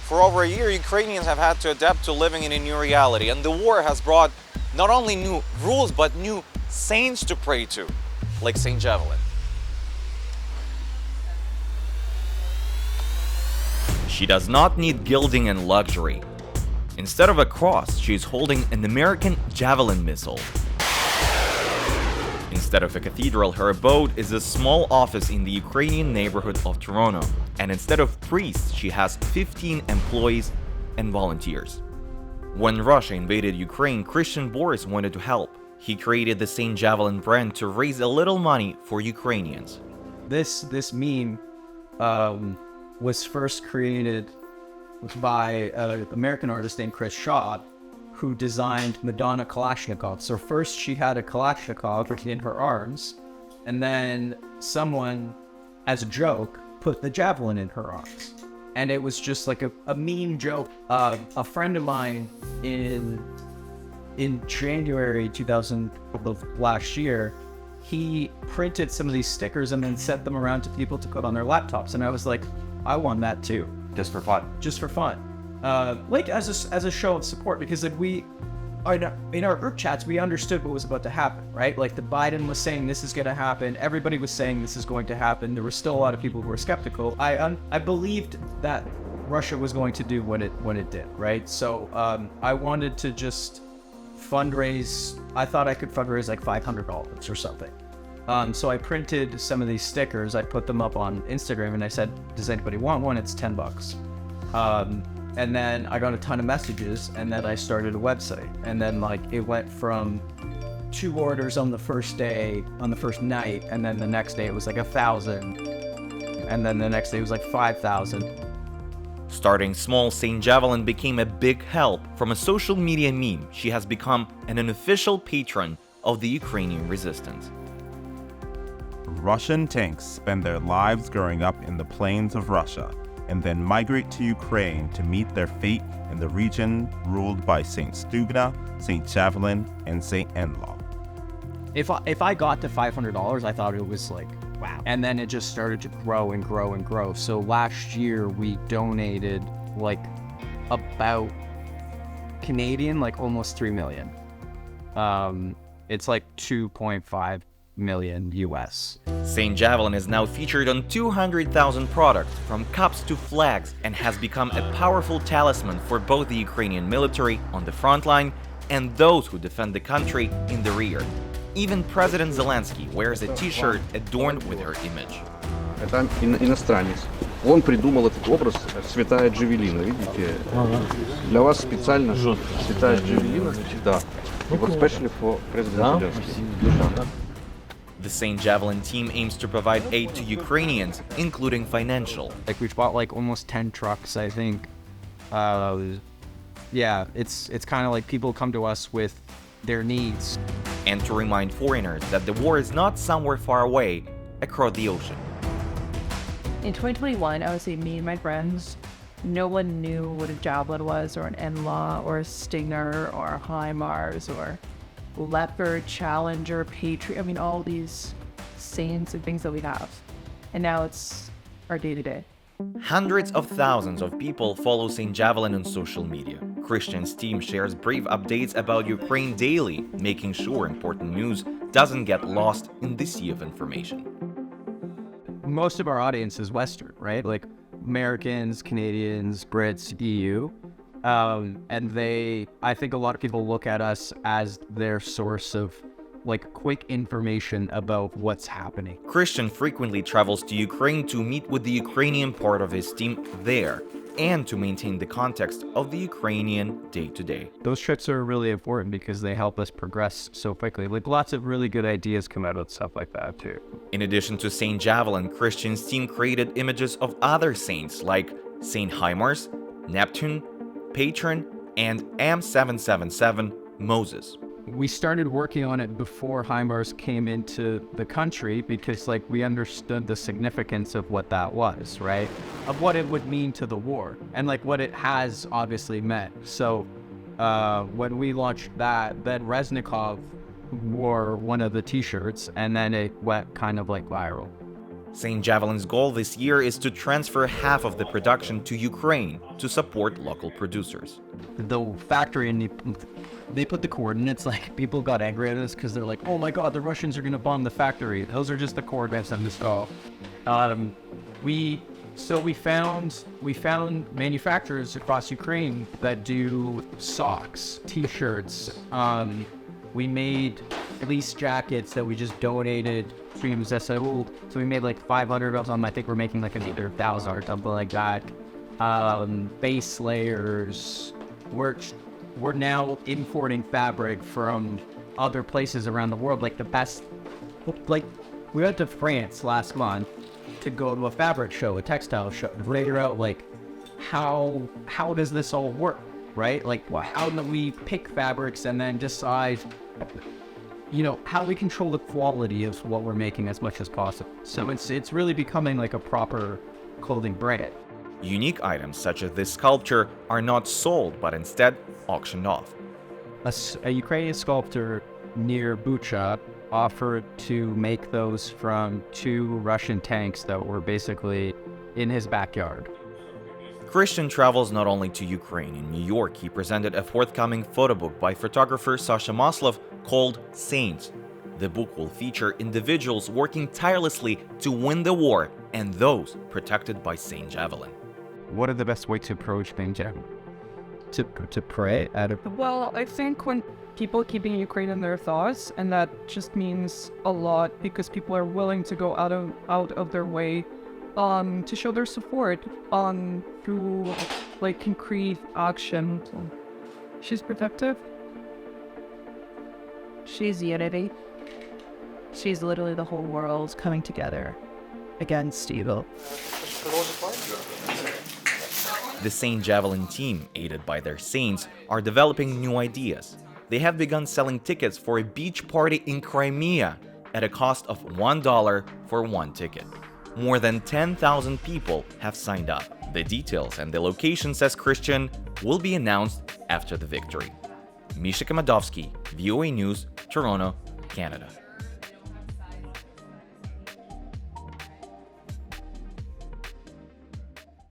For over a year, Ukrainians have had to adapt to living in a new reality, and the war has brought not only new rules, but new saints to pray to, like Saint Javelin. She does not need gilding and luxury. Instead of a cross, she is holding an American Javelin missile. Instead of a cathedral, her abode is a small office in the Ukrainian neighborhood of Toronto. And instead of priests, she has 15 employees and volunteers. When Russia invaded Ukraine, Christian Boris wanted to help. He created the Saint Javelin brand to raise a little money for Ukrainians. This meme was first created by an American artist named Chris Shaw, who designed Madonna Kalashnikov. So first she had a Kalashnikov in her arms, and then someone, as a joke, put the javelin in her arms. And it was just like a meme joke. A friend of mine in January 2000 of last year, he printed some of these stickers and then sent them around to people to put on their laptops. And I was like, I want that too. Just for fun. Just for fun. Like as a show of support, because if in our group chats, we understood what was about to happen, right? Like the Biden was saying this is going to happen. Everybody was saying this is going to happen. There were still a lot of people who were skeptical. I believed that Russia was going to do what it did, right? So I wanted to just fundraise. I thought I could fundraise like $500 or something. So I printed some of these stickers. I put them up on Instagram and I said, does anybody want one? It's $10. And then I got a ton of messages, and then I started a website. And then like it went from 2 orders on the first day, on the first night, and then the next day it was like 1,000. And then the next day it was like 5,000. Starting small, Saint Javelin became a big help. From a social media meme, she has become an unofficial patron of the Ukrainian resistance. Russian tanks spend their lives growing up in the plains of Russia and then migrate to Ukraine to meet their fate in the region ruled by Saint Stugna, Saint Javelin, and Saint Enlaw. If I got to $500, I thought it was like, wow. And then it just started to grow and grow and grow. So last year we donated like about Canadian, like almost 3 million. It's like 2.5 million US. Saint Javelin is now featured on 200,000 products, from cups to flags, and has become a powerful talisman for both the Ukrainian military on the front line and those who defend the country in the rear. Even President Zelensky wears a t-shirt adorned with her image. Это иностранец. Он придумал этот образ святая Джавелина, видите? Для вас специально святая Джавелина, да. Вот especially for President Zelensky. The Saint Javelin team aims to provide aid to Ukrainians, including financial. Like we've bought like almost 10 trucks, I think. Yeah, it's kind of like people come to us with their needs. And to remind foreigners that the war is not somewhere far away, across the ocean. In 2021, I would say me and my friends, no one knew what a Javelin was, or an NLAW, or a Stinger, or a HIMARS, or Leopard, Challenger, Patriot. I mean, all these saints and things that we have. And now it's our day-to-day. Hundreds of thousands of people follow Saint Javelin on social media. Christian's team shares brief updates about Ukraine daily, making sure important news doesn't get lost in the sea of information. Most of our audience is Western, right? Like Americans, Canadians, Brits, EU. And I think a lot of people look at us as their source of like quick information about what's happening. Christian frequently travels to Ukraine to meet with the Ukrainian part of his team there, and to maintain the context of the Ukrainian day-to-day. Those trips are really important because they help us progress so quickly. Like lots of really good ideas come out of stuff like that too. In addition to Saint Javelin, Christian's team created images of other saints like Saint HIMARS, Neptune, Patron, and M777 Moses. We started working on it before HIMARS came into the country because like we understood the significance of what that was, right? Of what it would mean to the war and like what it has obviously meant. So when we launched that, then Reznikov wore one of the t-shirts and then it went kind of like viral. St. Javelin's goal this year is to transfer half of the production to Ukraine to support local producers. The factory, and they put the coordinates, like, people got angry at us because they're like, oh my god, the Russians are going to bomb the factory. Those are just the coordinates of this stuff. We found manufacturers across Ukraine that do socks, t-shirts. We made fleece jackets that we just donated to ZSU. So we made like 500 of them. I think we're making like another 1,000 or something like that. Base layers. We're now importing fabric from other places around the world. Like the best, like we went to France last month to go to a fabric show, a textile show, to figure out like how does this all work, right? Like how do we pick fabrics and then decide, you know, how we control the quality of what we're making as much as possible. So it's really becoming like a proper clothing brand. Unique items such as this sculpture are not sold, but instead auctioned off. A Ukrainian sculptor near Bucha offered to make those from 2 Russian tanks that were basically in his backyard. Christian travels not only to Ukraine. In New York, he presented a forthcoming photo book by photographer Sasha Maslov called Saints. The book will feature individuals working tirelessly to win the war and those protected by St. Javelin. What are the best way to approach St. Javelin? To pray out of... Well, I think when people keeping Ukraine in their thoughts, and that just means a lot because people are willing to go out of their way to show their support through like concrete action. She's protective. She's unity. She's literally the whole world coming together against evil. The St. Javelin team, aided by their saints, are developing new ideas. They have begun selling tickets for a beach party in Crimea at a cost of $1 for one ticket. More than 10,000 people have signed up. The details and the location, says Christian, will be announced after the victory. Misha Komadovsky, VOA News, Toronto, Canada.